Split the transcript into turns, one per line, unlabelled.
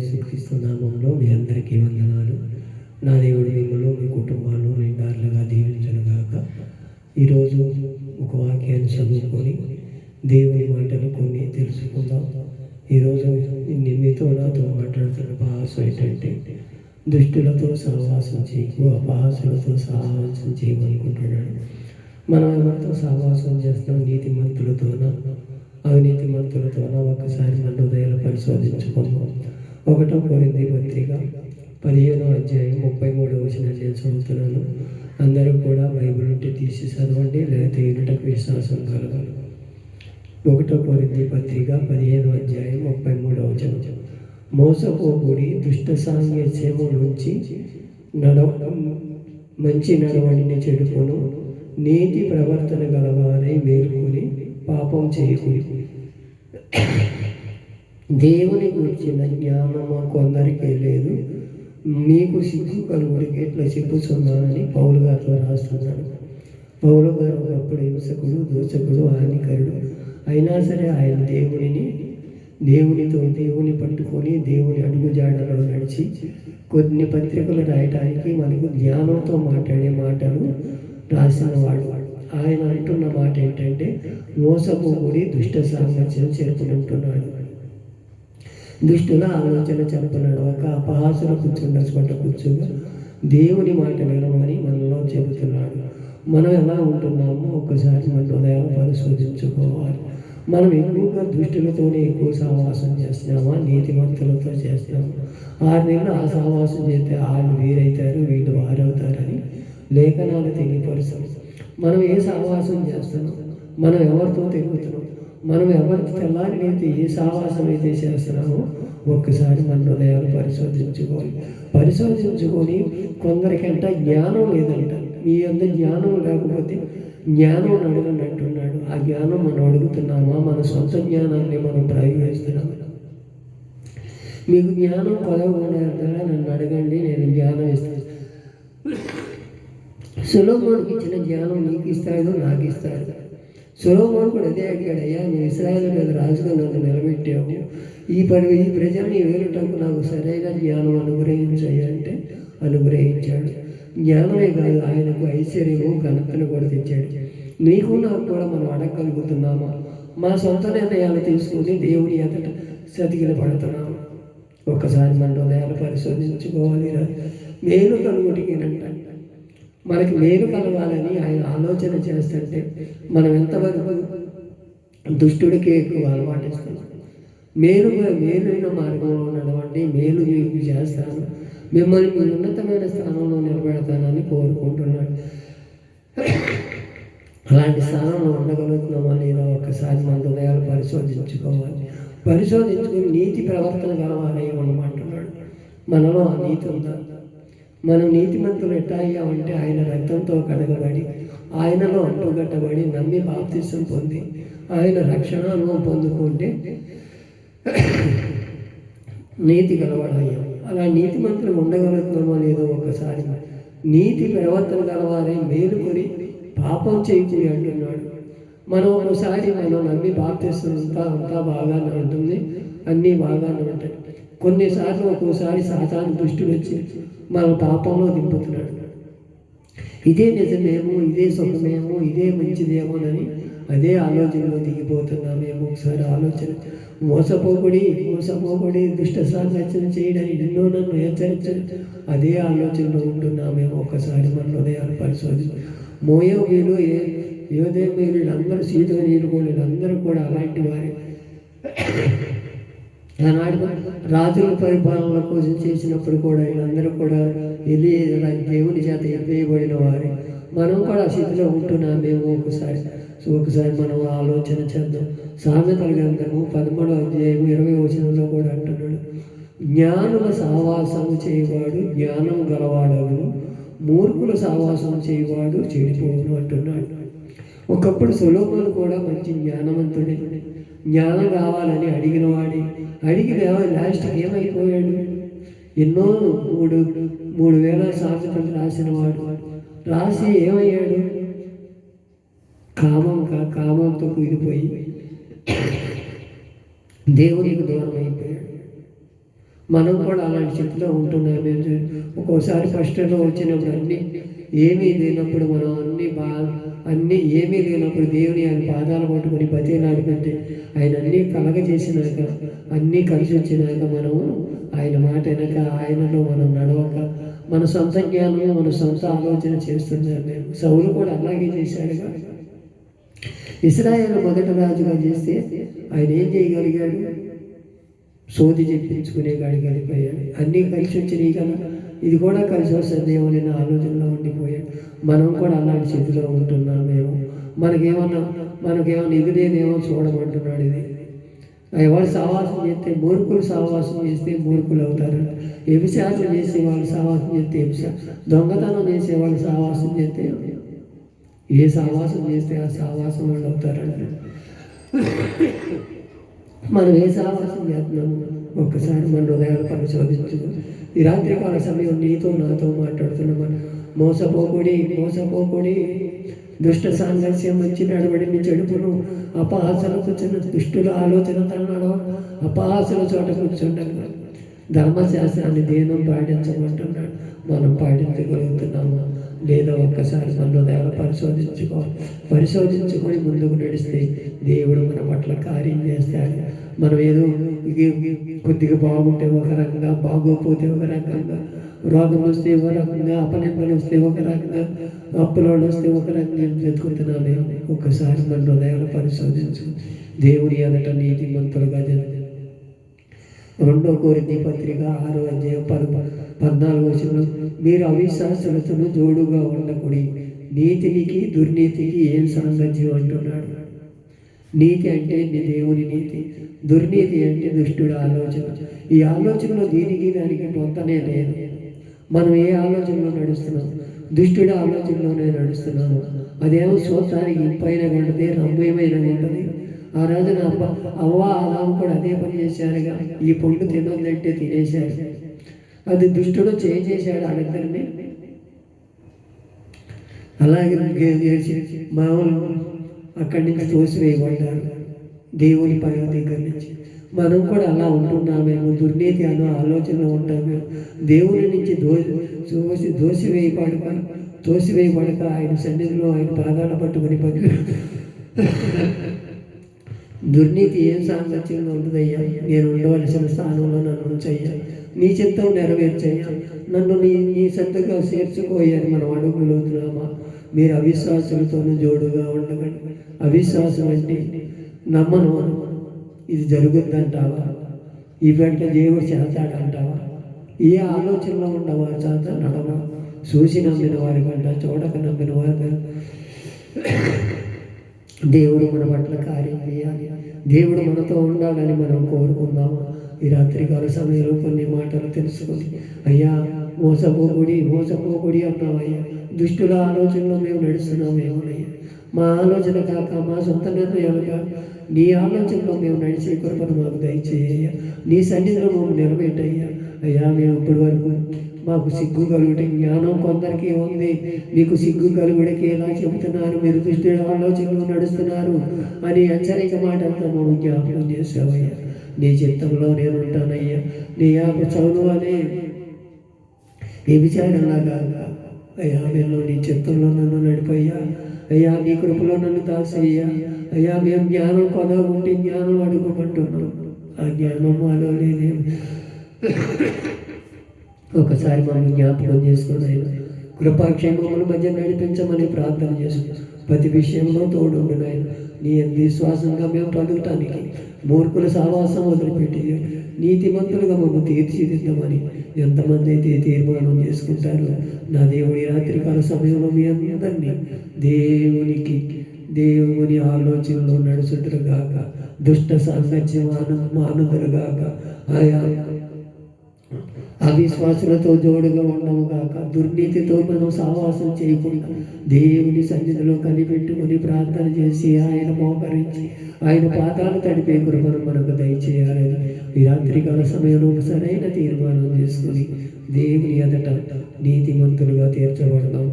యేసుక్రీస్తు నామంలో మీ అందరికీ వందనాలు. నా దేవుడు మిమ్మల్ని మీ కుటుంబాలను నిండారులుగా దీవించునుగాక. ఈరోజు ఒక వాక్యాన్ని చదువుకొని దేవుని మాటలు కొన్ని తెలుసుకుందాం. ఈరోజు మీతో నాతో మాట్లాడుతున్న భాష ఏంటంటే, దుష్టులతో సహవాసం చేయకు, అపహాసులతో సహవాసం చేయమనుకుంటున్నాడు. మనం ఎవరితో సహవాసం చేస్తాం? నీతిమంతులతోనా అవినీతిమంతులతోనా? ఒక్కసారి మన హృదయాలు పరిశోధించుకుందాం. 1 కొరింథీ పత్రిక 15వ అధ్యాయం 33వ వచనం నేను చదువుతున్నాను. అందరూ కూడా బైబిల్ నుండి తీసి చదవండి, లేకపోతే వినుటకు విశ్వాసం కలగాలి. 1 కొరింథీ పత్రిక 15వ అధ్యాయం 33వ వచనం. మోసపోకుడి, దుష్ట సాంగత్యము నుంచి మంచి నడవడిని చెడుకొను, నీతి ప్రవర్తన గలవారై మేలుకొని పాపం చేయకూడదు. దేవుని గురించిన జ్ఞానము కొందరికీ లేదు, మీకు సిగ్గు కలుగుడికి ఎట్లా చెప్పుచున్నానని పౌలు గారితో రాస్తున్నాడు. పౌలు గారు ఒకప్పుడు హింసకుడు, దోషకుడు, హానికరుడు. అయినా సరే ఆయన దేవుని పట్టుకొని దేవుని అడుగుజాడలో నడిచి కొన్ని పత్రికలు రాయటానికి మనకు జ్ఞానంతో మాట్లాడే మాటలు రాసిన వాడు. ఆయన అంటున్న మాట ఏంటంటే, మోసపోకుడి, దుష్ట సాంగత్యం చేరుకునంటున్నాడు. దుష్టుల ఆలోచన చెప్పున్నాడు. ఒక అపహాసుల కూర్చుగా దేవుని మాట వినమని మనలో చెబుతున్నాడు. మనం ఎలా ఉంటున్నామో ఒక్కసారి మన హృదయాన్ని పరిశోధించుకోవాలి. మనం ఎక్కువగా దుష్టులతోనే ఎక్కువ సహవాసం చేస్తున్నామా, నీతిమంతులతో చేస్తున్నాము? 6 నెలలు ఆ సహవాసం చేస్తే వాళ్ళు వీరైతారు, వీళ్ళు వారవుతారని లేఖనాలు తెలియపరుస్తాం. మనం ఏ సహవాసం చేస్తున్నాం? మనం ఎవరితో తిరుగుతున్నాం? మనం ఎవరికి తెల్లారి అయితే ఏ సహవాసం అయితే చేస్తున్నామో ఒక్కసారి మన హృదయాలు పరిశోధించుకొని కొందరికంట జ్ఞానం లేదంట. మీ అందరి జ్ఞానం లేకపోతే జ్ఞానం అడగనట్టున్నాడు. ఆ జ్ఞానం మనం అడుగుతున్నామా? మన సొంత జ్ఞానాన్ని మనం ప్రయోగిస్తున్నామా? మీకు జ్ఞానం పదవకుండా నన్ను అడగండి, నేను జ్ఞానం ఇస్తాను. సొలొమోనుకి ఇచ్చిన జ్ఞానం నీకు ఇస్తాడు, నాకు ఇస్తాడు. సొలొమోను కూడా అదే అడిగాడు, అయ్యా నువ్వు ఇశ్రాయేలు మీద రాజుగా నన్ను నిలబెట్టావు, ఈ ప్రజల్ని వేలుటకు నాకు సరైన జ్ఞానం అనుగ్రహించాయి అంటే అనుగ్రహించాడు. జ్ఞానమే కాదు, ఆయనకు ఐశ్వర్యము, ఘనతను కూడా తెచ్చాడు. నీకు నాకు కూడా మనం అడగగలుగుతున్నామా? మా సొంత నిర్ణయాలు తీసుకుని దేవుని ఎదుట సతికిల పడుతున్నాము. ఒక్కసారి మన హృదయాలు పరిశోధించుకోవాలి. మేలు కలుగుటికేనంట. మనకి మేలు కలగాలని ఆయన ఆలోచన చేస్తుంటే మనం ఎంతవరకు దుష్టుడికి ఎక్కువ అలవాటిస్తున్నాం. మేలైన మార్గంలో నడవండి, మేలు మీకు చేస్తాను, మిమ్మల్ని మీ ఉన్నతమైన స్థానంలో నిలబెడతానని కోరుకుంటున్నాడు. అలాంటి స్థానంలో ఉండగలుగుతున్నామా లేదా ఒక్కసారి మన హృదయాలు పరిశోధించుకుని నీతి ప్రవర్తన గలవారై ఉండమంటున్నాడు. మనలో ఆ నీతి ఉందా? మనం నీతిమంతులు ఎట్లా అయ్యామంటే ఆయన రక్తంతో కడగబడి, ఆయనలో అంటుగట్టబడి, నమ్మి బాప్తిసం పొంది ఆయన రక్షణ అనుభవం పొందుకుంటే నీతి గలవాడయ్యాం. అలా నీతిమంతులు ఉండగలుగుతున్నామో లేదో ఒక్కసారి నీతి ప్రవర్తన గలవారై మేలుకొని పాపం చేయకూడదు అంటున్నాడు. మనం ఒకసారి మనం నమ్మి బాప్తిసం అంతా బాగానే ఉంటుంది, అన్నీ బాగానే ఉంటాయి. కొన్నిసార్లు ఒక్కోసారి సాతాను దుష్టుడు వచ్చి మన పాపంలో దింపుతున్నాడు. ఇదే నిజమేమో, ఇదే సుఖమేమో, ఇదే మంచిదేమోనని అదే ఆలోచనలో దిగిపోతున్నామేమో. ఒకసారి ఆలోచన. మోసపోకుడి, దుష్ట సాంగత్యం చేయడానికి ఎన్నో నన్ను హెచ్చరించడం, అదే ఆలోచనలో ఉంటున్నామేమో. ఒకసారి మన హృదయాలు పరిశోధించి మోయోబీలు, యోదేమీలు, వీళ్ళందరూ సీదోనీయులు కూడా వీళ్ళందరూ కూడా అలాంటి వారే. ఆనాడు రాజుల పరిపాలన కోసం చేసినప్పుడు కూడా వీళ్ళందరూ కూడా దేవుని చేత ఎదివేయబడిన వారే. మనం కూడా ఆ స్థితిలో ఉంటున్నామేమో. ఒకసారి మనం ఆలోచన చేద్దాం. సామెతల గ్రంథము 13వ అధ్యాయం 20వ వచనంలో కూడా అంటున్నాడు, జ్ఞానుల సహవాసము చేయవాడు జ్ఞానం గలవాడవును, మూర్ఖుల సహవాసం చేయవాడు చెడిపోవును అంటున్నాడు. ఒకప్పుడు సొలొమోను కూడా మంచి జ్ఞానవంతుడే. జ్ఞానం కావాలని అడిగి లాస్ట్కి ఏమైపోయాడు? ఎన్నో 3,000 సామెతలు రాసిన వాడు రాసి ఏమయ్యాడు? కామంతో కుదిపోయి దేవునికి దూరం అయిపోయాడు. మనం కూడా అలాంటి స్థితిలో ఉంటున్నాం. ఒక్కోసారి కష్టంలో వచ్చినప్పుడు ఏమీ లేనప్పుడు మనం అన్నీ ఏమీ లేనప్పుడు దేవుని ఆయన పాదాలు పట్టుకొని బతిలాడుకుంటే ఆయన అన్నీ కలగజేసినాక అన్నీ కలిసి వచ్చినాక మనము ఆయన మాట వెనక ఆయనలో మనం నడవక మన సొంత జ్ఞానం మన సొంత ఆలోచన చేస్తున్నాం. మేము సౌలు కూడా అలాగే చేశాడుగా. ఇశ్రాయేలు మొదటి రాజుగా చేస్తే ఆయన ఏం చేయగలిగాడు? సోది చెప్పించుకునే కాడికి వెళ్ళిపోయాడు. అన్నీ కలిసి వచ్చినాయి కదా, ఇది కూడా కలిసి వస్తుందేమో నేను ఆలోచనలో ఉండిపోయాడు. మనం కూడా అలాంటి స్థితిలో ఉంటున్నామేమో. మనకేమన్నా ఇది లేదేమో చూడమంటున్నాడు. ఇది ఎవరు సావాసం చేస్తే మూర్ఖులు సావాసం చేస్తే మూర్ఖులు అవుతారు. వ్యభిచారం చేసే వాళ్ళు సావాసం చేస్తే దొంగతనం చేసే వాళ్ళు సావాసం చేస్తే ఏ సావాసం చేస్తే ఆ సావాసం వాళ్ళు అవుతారంట. మనం ఏ సావాసం చేస్తున్నాము ఒక్కసారి మన హృదయాలు పరిశోధించు. ఈ రాత్రికాల సమయం నీతో నాతో మాట్లాడుతున్నాం. మోసపోకుడి దుష్ట సాంగత్యం మంచి నడవడిని చెడుపును అపహాసలు కూర్చున్న దుష్టుల ఆలోచనతో నడవ అపహాసల చోట కూర్చుండగా ధర్మశాస్త్రాన్ని దేనం పాటించమంటున్నాడు. మనం పాటించగలుగుతున్నామా లేదా ఒక్కసారి మన హృదయాలు పరిశోధించుకొని ముందుకు నడిస్తే దేవుడు మన పట్ల కార్యం చేస్తాడు. మనం ఏదో కొద్దిగా బాగుంటే ఒక రకంగా, బాగోపోతే ఒక రకంగా, రోగం వస్తే ఒక రకంగా, అపనిందలు వస్తే ఒక రకంగా, అప్పులోళ్ళు వస్తే ఒక రకంగా వెతుకుతున్నామే. ఒక్కసారి మన హృదయాలు పరిశోధించు. దేవుని ఎదుట నీతిమంతులుగా జరుగుతుంది. 2 కొరింథీ పత్రిక 6వ అధ్యాయం 14వ వచనం, మీరు అవిశ్వాసులతో జోడుగా ఉండకూడి నీతికి దుర్నీతికి ఏం సాంగత్యం అంటున్నాడు. నీతి అంటే దేవుని నీతి, దుర్నీతి అంటే దుష్టుడి ఆలోచన. ఈ ఆలోచనలో దీనికి దానికి పొంతనే లేదు. మనం ఏ ఆలోచనలో నడుస్తున్నాం? దుష్టుడి ఆలోచనలోనే నడుస్తున్నాము. అదేమో చూడటానికి ఇంపైన ఉంటుంది, రమ్యమైన ఉంటుంది. ఆ రోజున అవ్వ ఆదాము కూడా అదే పని చేశారుగా. ఈ పండు తినొద్దంటే తినేశారు. అది దుష్టుడు చేశాడు వాళ్ళిద్దరిని. అలాగే మామూలు అక్కడి నుంచి తోసివేయబడ్డారు దేవుని పని దగ్గర నుంచి. మనం కూడా అలా ఉంటున్నామేమో, దుర్నీతి అనే ఆలోచనలో ఉంటామేమో. దేవుని నుంచి తోసివేయబడక ఆయన సన్నిధిలో ఆయన పాదాల పట్టుకుని దుర్నీతి ఏం సాంగత్యంగా ఉంటుందయ్యా? నేను ఉండవలసిన స్థానంలో నన్ను ఉంచయ్యా, నీ చిత్తం నెరవేర్చయ్యా, నన్ను నీ సొంతగా చేర్చుకోయ్యని మనం అడుగులుతున్నామా? మీరు అవిశ్వాసులతోనూ జోడుగా ఉండకండి. అవిశ్వాసం అంటే నమ్మను, ఇది జరుగుద్దంటావా? ఈ వెంట దేవుడు చేస్తాడంటావా? ఏ ఆలోచనలో ఉండవా? చేత నడవా? చూసి నమ్మిన వారి కంట చూడక నమ్మిన వారి దేవుడు మన పట్ల కార్యం చేయాలి. దేవుడు మనతో ఉండాలని మనం కోరుకుందాము. ఈ రాత్రికాల సమయంలో కొన్ని మాటలు తెలుసుకొని, అయ్యా మోసపోకుడి అన్నావయ్యా. దుష్టుల ఆలోచనలో మేము నడుస్తున్నామేమోనయ్యా. మా ఆలోచన కాక, మా సొంత నిర్ణయాలు కాక, నీ ఆలోచనలో మేము నడిచే కృపను మాకు దయచేయ్యా. నీ సన్నిధిలో మాకు నిలబెట్టయ్యా. అయ్యా, మేము ఇప్పటి వరకు మాకు సిగ్గు కలుగుటే జ్ఞానం కొందరికి ఉంది, మీకు సిగ్గు కలుగుడికి ఎలా చెబుతున్నారు, మీరు దుష్టుల ఆలోచనలో నడుస్తున్నారు అని హెచ్చరిక మాటలతో మేము జ్ఞాపకం చేసావయ్యా. నీ చిత్తంలో నేను ఉంటానయ్యా. నీ చదువు అనే ఏ విచారంలాగా అయ్యా, మేము నీ చిత్తంలో నన్ను నడిపయ్యా. అయ్యా, నీ కృపలో నన్ను దాసయ్యా. అయ్యా, మేము జ్ఞానం కొనకుంటే జ్ఞానం అడుగుమంటున్నాం. ఆ జ్ఞానం మాలో లేదే. ఒకసారి మనం జ్ఞాపకం చేసుకుని ఆయన కృపాక్షేమముల మధ్య నడిపించమని ప్రార్థన చేసుకున్నాం. ప్రతి విషయంలో తోడుండు నాయన. నీ విశ్వాసంగా మేము పలుకుతానికి మూర్ఖుల సావాసం వదిలిపెట్టి నీతిమంతులుగా మమ్మల్ని తీర్చిదిద్దామని ఎంతమంది అయితే తీర్మానం చేసుకుంటారో నా దేవుడి రాత్రికాల సమయంలో మీ అందరినీ దేవుని ఆలోచనలో నడుచుదురుగాక, దుష్ట సాంగత్యం మానుదురుగాక, ఆయా అవిశ్వాసులతో జోడుగా ఉండము కాక, దుర్నీతితో మనం సావాసం చేయకుండా దేవుని సన్నిధిలో కనిపెట్టుకుని ప్రార్థన చేసి ఆయన మోకరించి ఆయన పాదాలు తడిపే కృపను మనకు దయచేయాలని ఈ రాత్రికాల సమయంలో సరైన తీర్మానం చేసుకుని దేవుని ఎదుట నీతిమంతులుగా తీర్చబడతాం.